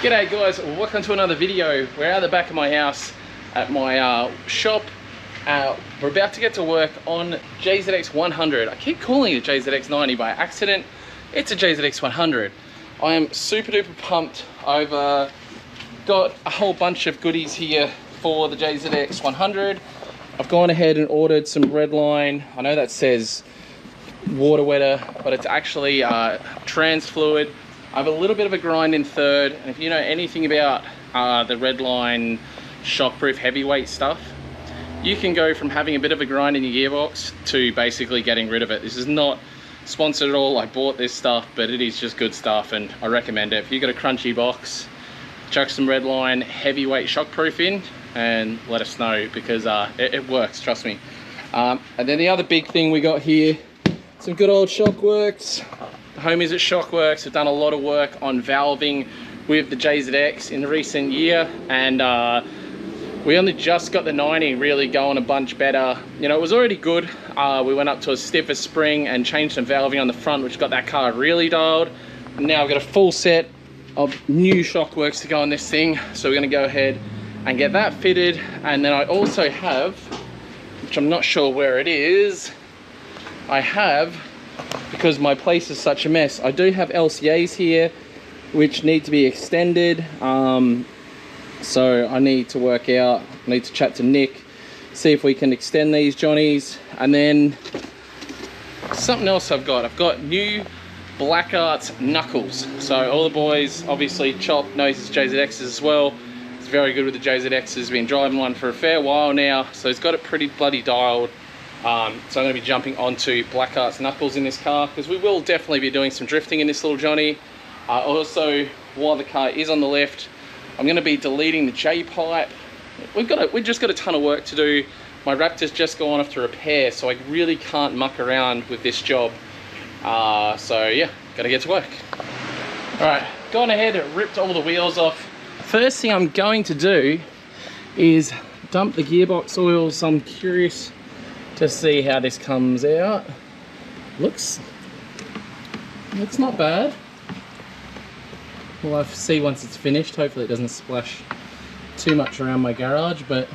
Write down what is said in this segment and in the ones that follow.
G'day guys, welcome to another video. We're out the back of my house at my shop. We're about to get to work on JZX100. I keep calling it JZX90 by accident. It's a JZX100. I am super duper pumped. I've got a whole bunch of goodies here for the JZX100. I've gone ahead and ordered some Redline. I know that says water wetter, but it's actually trans fluid. I have a little bit of a grind in third, and if you know anything about the Redline shockproof heavyweight stuff, you can go from having a bit of a grind in your gearbox to basically getting rid of it. This is not sponsored at all. I bought this stuff, but it is just good stuff and I recommend it. If you've got a crunchy box, chuck some Redline heavyweight shockproof in and let us know, because it works, trust me. And then the other big thing we got here, some good old SHOCKWORKS. The homies at SHOCKWORKS have done a lot of work on valving with the JZX in the recent year, and we only just got the 90 really going a bunch better. You know, it was already good. We went up to a stiffer spring and changed some valving on the front, which got that car really dialed. And now I've got a full set of new SHOCKWORKS to go on this thing, so we're going to go ahead and get that fitted. And then I also have, which I'm not sure where it is, I have, because my place is such a mess, I do have LCAs here which need to be extended, so I need to work out, I need to chat to Nick, see if we can extend these Johnnies. And then something else I've got new Black Arts knuckles. So all the boys, obviously Chop knows his JZXs as well. He's very good with the JZXs, been driving one for a fair while now, so he's got it pretty bloody dialed. So I'm going to be jumping onto Black Arts knuckles in this car, because we will definitely be doing some drifting in this little Johnny. Also, while the car is on the lift, I'm going to be deleting the J-pipe. We've just got a ton of work to do. My Raptor's just gone off to repair, so I really can't muck around with this job. So yeah, got to get to work. Alright, gone ahead and ripped all the wheels off. First thing I'm going to do is dump the gearbox oil, so I'm curious to see how this comes out. Looks not bad. We'll have to see once it's finished. Hopefully it doesn't splash too much around my garage, but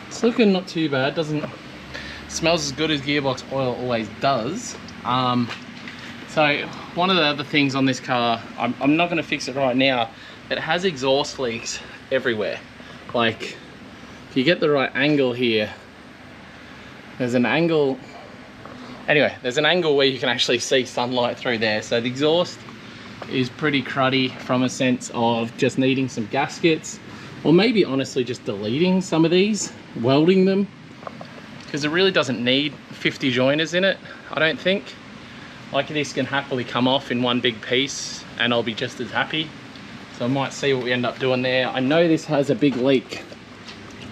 it's looking not too bad. Smells as good as gearbox oil always does. So one of the other things on this car, I'm not going to fix it right now, it has exhaust leaks everywhere. Like, if you get the right angle here, there's an angle, anyway, there's an angle where you can actually see sunlight through there. So the exhaust is pretty cruddy, from a sense of just needing some gaskets, or maybe honestly just deleting some of these, welding them, because it really doesn't need 50 joiners in it, I don't think. Like, this can happily come off in one big piece and I'll be just as happy. So I might see what we end up doing there. I know this has a big leak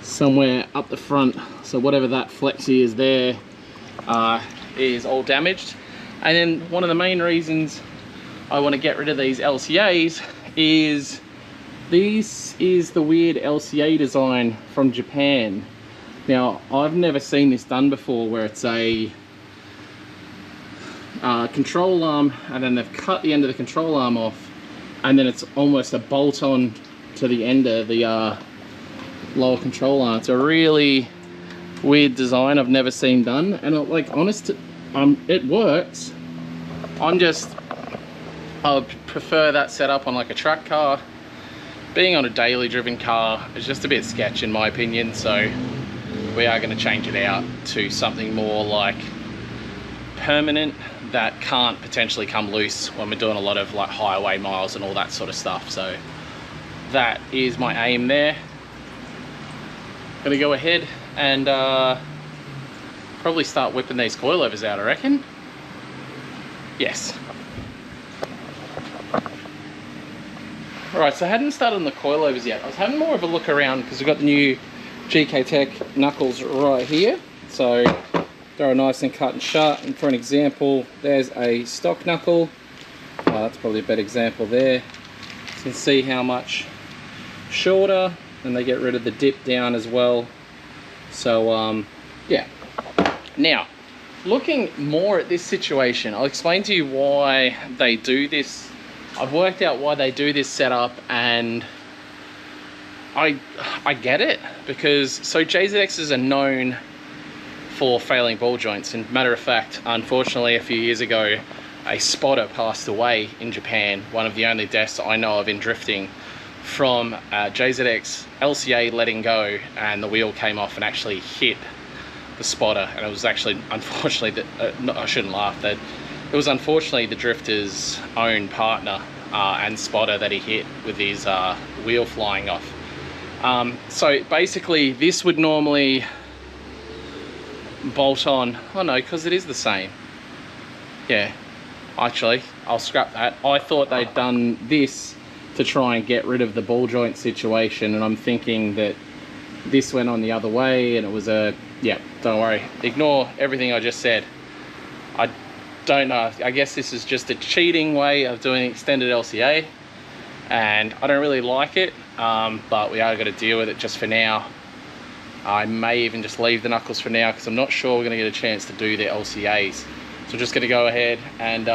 somewhere up the front, so whatever that flexi is there is all damaged. And then one of the main reasons I want to get rid of these LCAs is this is the weird LCA design from Japan. Now, I've never seen this done before, where it's a control arm and then they've cut the end of the control arm off, and then it's almost a bolt on to the end of the lower control arm. It's a really weird design I've never seen done, and like, it works. I would prefer that setup on like a track car. Being on a daily driven car is just a bit sketch in my opinion, so we are going to change it out to something more like permanent, that can't potentially come loose when we're doing a lot of like highway miles and all that sort of stuff. So that is my aim there. Gonna go ahead and probably start whipping these coilovers out, I reckon. Yes. Alright, so I hadn't started on the coilovers yet. I was having more of a look around because we've got the new GK Tech knuckles right here. So they're nice and cut and shut. And for an example, there's a stock knuckle. That's probably a better example there. You can see how much shorter, and they get rid of the dip down as well. So yeah. Now, looking more at this situation, I'll explain to you why they do this I've worked out why they do this setup, and I get it, because so JZXs are known for failing ball joints. And matter of fact, unfortunately, a few years ago, a spotter passed away in Japan, one of the only deaths I know of in drifting, from JZX LCA letting go, and the wheel came off and actually hit the spotter. And it was actually, unfortunately, I shouldn't laugh, that it was unfortunately the drifter's own partner and spotter that he hit with his wheel flying off. So basically this would normally bolt on. Oh no, because it is the same. Yeah, actually I'll scrap that. I thought they'd done this to try and get rid of the ball joint situation, and I'm thinking that this went on the other way and it was a, yeah, don't worry, ignore everything I just said. I don't know, I guess this is just a cheating way of doing extended LCA, and I don't really like it, but we are going to deal with it just for now. I may even just leave the knuckles for now, because I'm not sure we're going to get a chance to do the LCAs. So I'm just going to go ahead and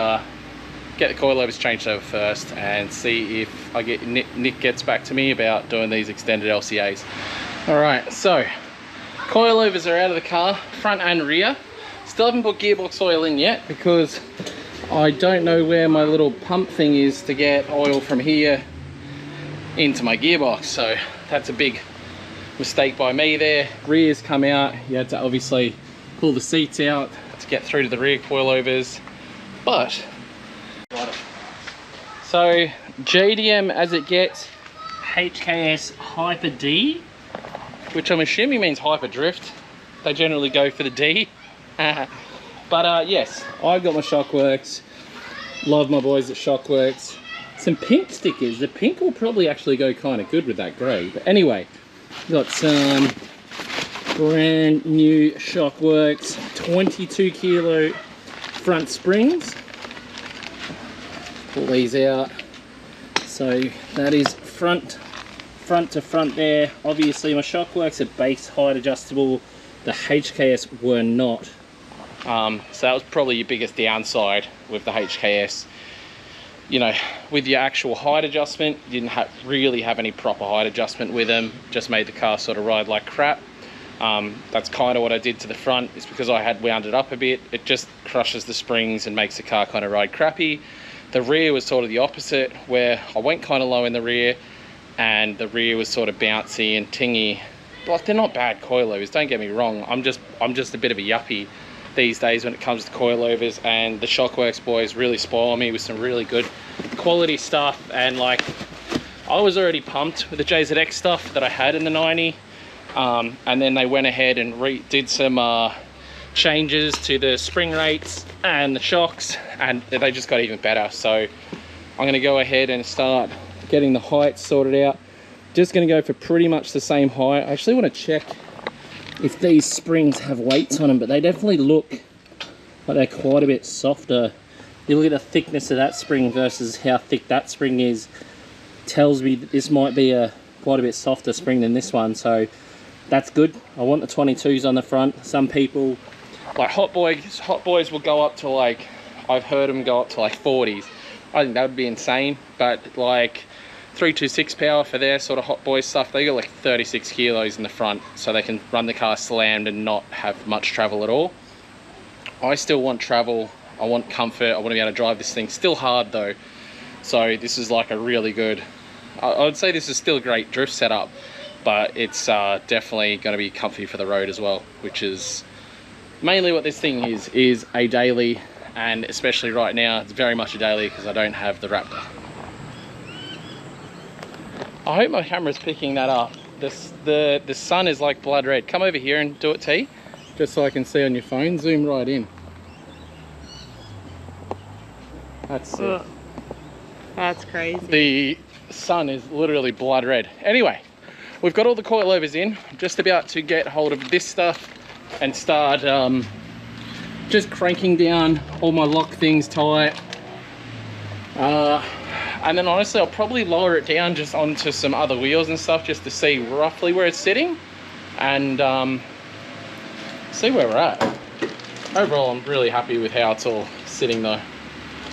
get the coilovers changed over first, and see if I get Nick gets back to me about doing these extended LCAs. Alright, so coilovers are out of the car, front and rear. Still haven't put gearbox oil in yet, because I don't know where my little pump thing is to get oil from here into my gearbox. So that's a big mistake by me there. Rears come out, you had to obviously pull the seats out to get through to the rear coilovers. But so JDM as it gets, HKS Hyper D, which I'm assuming means hyper drift. They generally go for the D. But yes, I've got my SHOCKWORKS. Love my boys at SHOCKWORKS. Some pink stickers. The pink will probably actually go kind of good with that grey. But anyway, got some brand new SHOCKWORKS 22 kilo front springs. Pull these out. So that is front to front there. Obviously my SHOCKWORKS are base height adjustable. The HKS were not. So that was probably your biggest downside with the HKS. You know, with your actual height adjustment, you didn't really have any proper height adjustment with them. Just made the car sort of ride like crap. That's kind of what I did to the front. It's because I had wound it up a bit. It just crushes the springs and makes the car kind of ride crappy. The rear was sort of the opposite, where I went kind of low in the rear, and the rear was sort of bouncy and tingy. Like, they're not bad coilovers, don't get me wrong. I'm just a bit of a yuppie these days when it comes to coilovers, and the SHOCKWORKS boys really spoil me with some really good quality stuff. And like, I was already pumped with the JZX stuff that I had in the 90, and then they went ahead and did some changes to the spring rates and the shocks, and they just got even better. So I'm going to go ahead and start getting the heights sorted out. Just going to go for pretty much the same height. I actually want to check if these springs have weights on them, but they definitely look like they're quite a bit softer. You look at the thickness of that spring versus how thick that spring is, tells me that this might be quite a bit softer spring than this one. So that's good. I want the 22s on the front. Some people, like hot boys will go up to, like, I've heard them go up to like 40s. I think that would be insane, but like 326 power for their sort of hot boy stuff, they got like 36 kilos in the front, so they can run the car slammed and not have much travel at all. I still want travel, I want comfort, I want to be able to drive this thing. Still hard though, so this is like a really good, I would say this is still a great drift setup, but it's definitely going to be comfy for the road as well, which is mainly what this thing is a daily, and especially right now it's very much a daily because I don't have the Raptor. I hope my camera's picking that up. The sun is like blood red. Come over here and do it, T, just so I can see on your phone. Zoom right in. That's it. That's crazy. The sun is literally blood red. Anyway, we've got all the coilovers in. I'm just about to get hold of this stuff and start just cranking down all my lock things tight. And then honestly, I'll probably lower it down just onto some other wheels and stuff, just to see roughly where it's sitting, and see where we're at. Overall, I'm really happy with how it's all sitting though.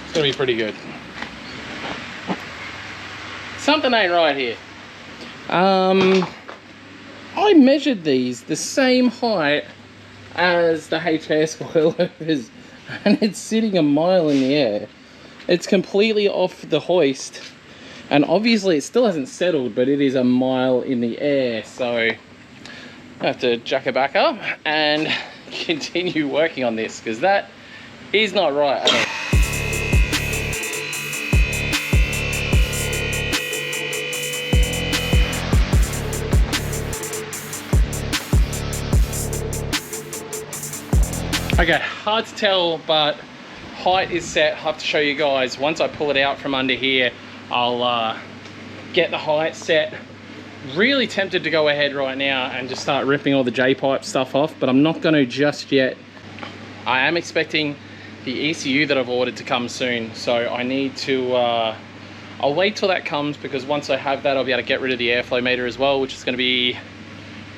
It's gonna be pretty good. Something ain't right here. I measured these the same height as the HKS coilovers, and it's sitting a mile in the air. It's completely off the hoist, and obviously it still hasn't settled, but it is a mile in the air, so I have to jack it back up and continue working on this, because that is not right at all. Okay, hard to tell, but height is set. I have to show you guys. Once I pull it out from under here, I'll get the height set. Really tempted to go ahead right now and just start ripping all the J-pipe stuff off, but I'm not going to just yet. I am expecting the ECU that I've ordered to come soon, so I need to, I'll wait till that comes, because once I have that, I'll be able to get rid of the airflow meter as well, which is going to be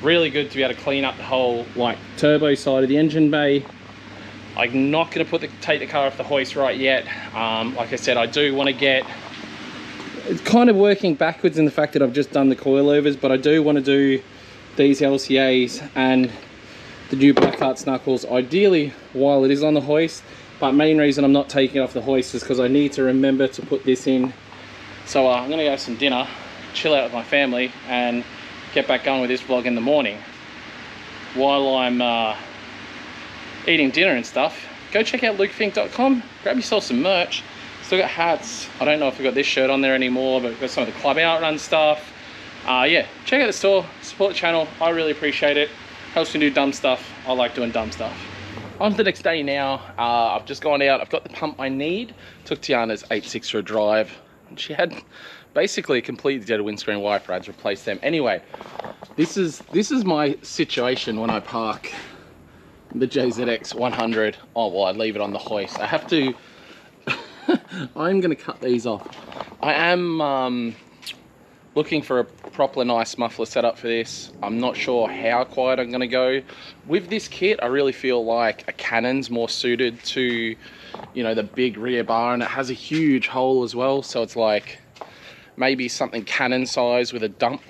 really good to be able to clean up the whole like turbo side of the engine bay. I'm not going to take the car off the hoist right yet. Like I said, I do want to get, it's kind of working backwards in the fact that I've just done the coilovers, but I do want to do these LCAs and the new Black Hearts knuckles, ideally while it is on the hoist. But main reason I'm not taking it off the hoist is because I need to remember to put this in. So I'm going to go have some dinner, chill out with my family, and get back going with this vlog in the morning. While I'm eating dinner and stuff, go check out lukefink.com, grab yourself some merch. Still got hats. I don't know if we've got this shirt on there anymore, but we've got some of the club outrun stuff. Yeah, check out the store, support the channel. I really appreciate it. Helps me do dumb stuff. I like doing dumb stuff. On to the next day now. I've just gone out. I've got the pump I need. Took Tiana's 8.6 for a drive, and she had basically a completely dead windscreen wiper. I had to replace them. Anyway, this is my situation when I park the JZX100. Oh well, I'd leave it on the hoist. I have to I'm gonna cut these off. I am looking for a proper nice muffler setup for this. I'm not sure how quiet I'm gonna go with this kit. I really feel like a Canon's more suited to, you know, the big rear bar, and it has a huge hole as well, so it's like maybe something Canon size with a dump.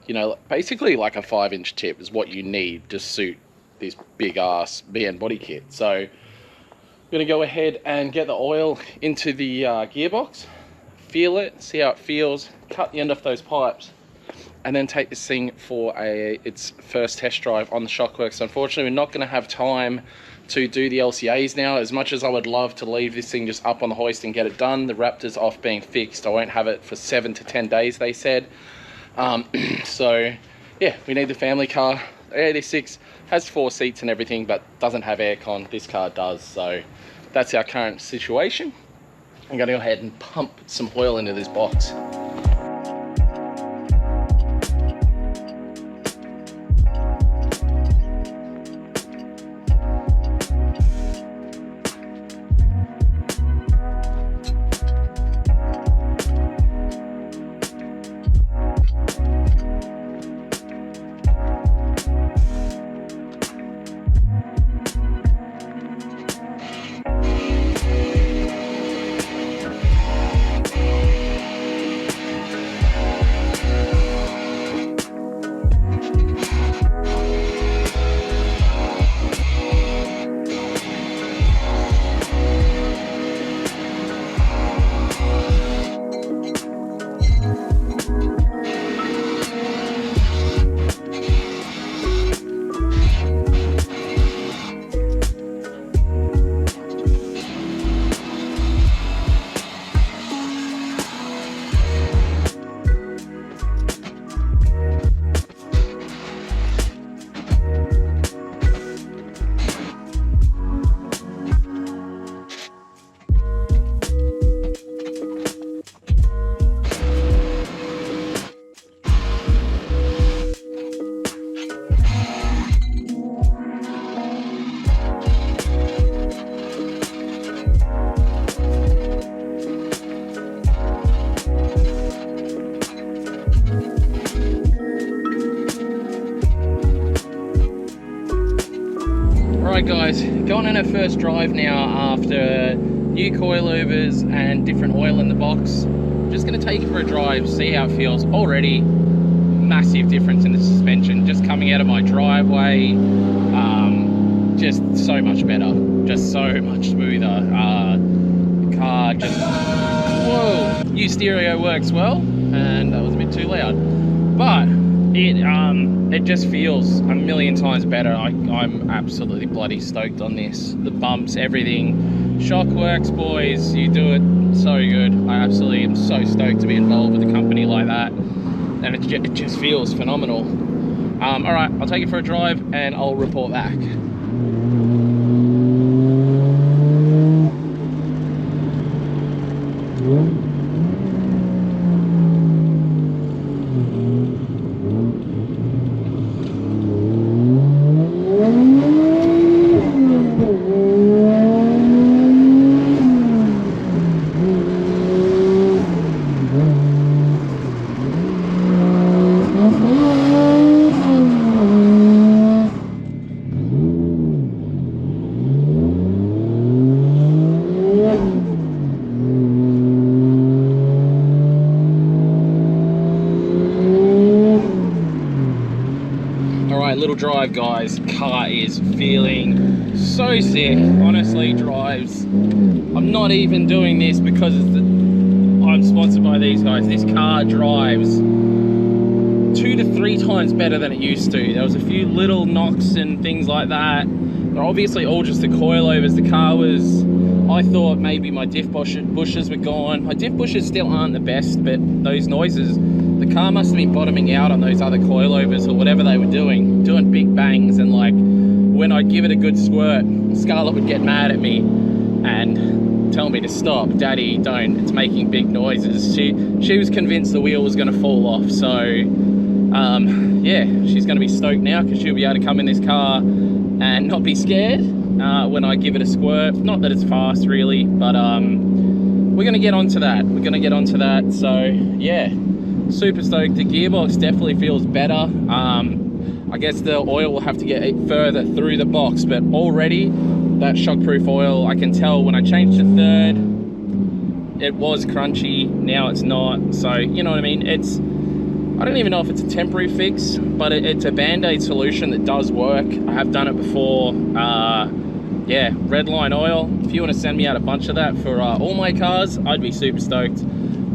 You know, basically like a 5-inch tip is what you need to suit this big ass BN body kit. So I'm gonna go ahead and get the oil into the gearbox, feel it, see how it feels, cut the end off those pipes, and then take this thing for its first test drive on the SHOCKWORKS. Unfortunately, we're not gonna have time to do the LCAs now. As much as I would love to leave this thing just up on the hoist and get it done, the Raptor's off being fixed. I won't have it for 7 to 10 days, they said. So yeah, we need the family car. The 86 has 4 seats and everything, but doesn't have aircon. This car does, so that's our current situation. I'm gonna go ahead and pump some oil into this box. Alright guys, going on our first drive now after new coilovers and different oil in the box. Just just gonna take it for a drive, see how it feels. Already massive difference in the suspension just coming out of my driveway. Just so much better, just so much smoother. The car just, whoa, new stereo works well, and that was a bit too loud, but it just feels a million times better. I'm absolutely bloody stoked on this. The bumps, everything. SHOCKWORKS, boys, you do it so good. I absolutely am so stoked to be involved with a company like that, and it just feels phenomenal. All right, I'll take it for a drive and I'll report back. Little drive, guys. Car is feeling so sick. Honestly, drives. I'm not even doing this because I'm sponsored by these guys. This car drives 2 to 3 times better than it used to. There was a few little knocks and things like that. They're obviously all just the coilovers. The car was, I thought maybe my diff bushes were gone. My diff bushes still aren't the best, but those noises, the car must have been bottoming out on those other coilovers or whatever they were doing big bangs, and like when I'd give it a good squirt, Scarlett would get mad at me and tell me to stop. Daddy, don't, it's making big noises. She was convinced the wheel was going to fall off, so yeah, she's going to be stoked now because she'll be able to come in this car and not be scared when I give it a squirt. Not that it's fast really, but we're going to get onto that. So yeah, super stoked. The gearbox definitely feels better. I guess the oil will have to get further through the box, but already that shockproof oil, I can tell when I changed to 3rd, it was crunchy, now it's not. So you know what I mean, it's, I don't even know if it's a temporary fix, but it's a band-aid solution that does work. I have done it before. Yeah, Redline oil, if you want to send me out a bunch of that for all my cars, I'd be super stoked.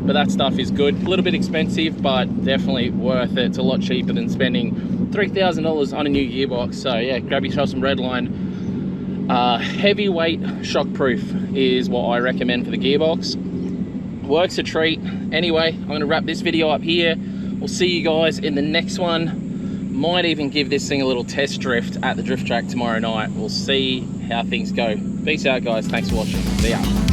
But that stuff is good. A little bit expensive, but definitely worth it. It's a lot cheaper than spending $3,000 on a new gearbox. So yeah, grab yourself some Redline. Heavyweight shockproof is what I recommend for the gearbox. Works a treat. Anyway, I'm going to wrap this video up here. We'll see you guys in the next one. Might even give this thing a little test drift at the drift track tomorrow night. We'll see how things go. Peace out, guys. Thanks for watching. See ya.